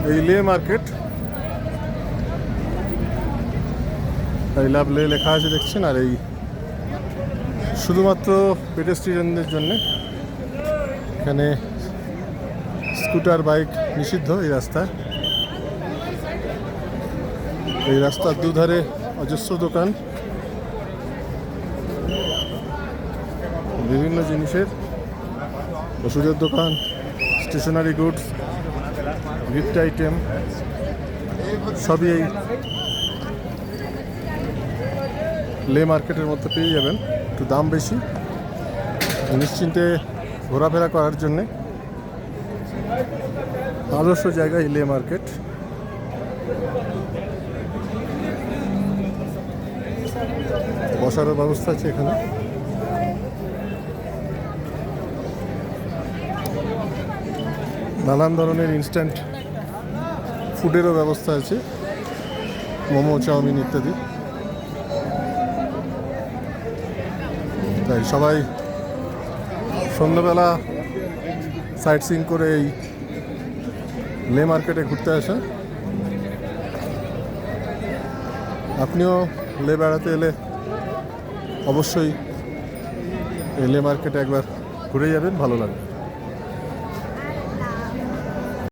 এই লে market, I love লে লেখা আছে দেখছেন। আর এই শুধুমাত্র পেডেস্ট্রিয়ানদের জন্য এখানে স্কুটার বাইক নিষিদ্ধ এই রাস্তায়। এই রাস্তার দুধারে অজস্র দোকান, বিভিন্ন জিনিসের, ওষুধের দোকান, স্টেশনারি গুডস, গিফট আইটেম সবই এই লে মার্কেটের মধ্যে পেয়ে যাবেন। একটু দাম বেশি, নিশ্চিন্তে ঘোরাফেরা করার জন্যে আদর্শ জায়গা এই লে মার্কেট। বসারও ব্যবস্থা আছে এখানে। নানান ধরনের ইনস্ট্যান্ট ফুডেরও ব্যবস্থা আছে, মোমো, চাউমিন ইত্যাদি। তাই সবাই সন্ধ্যাবেলা সাইট সিইং করে এই লে মার্কেটে ঘুরতে আসেন। আপনিও লে বেড়াতে এলে অবশ্যই এই লে মার্কেটে একবার ঘুরে যাবেন, ভালো লাগবে।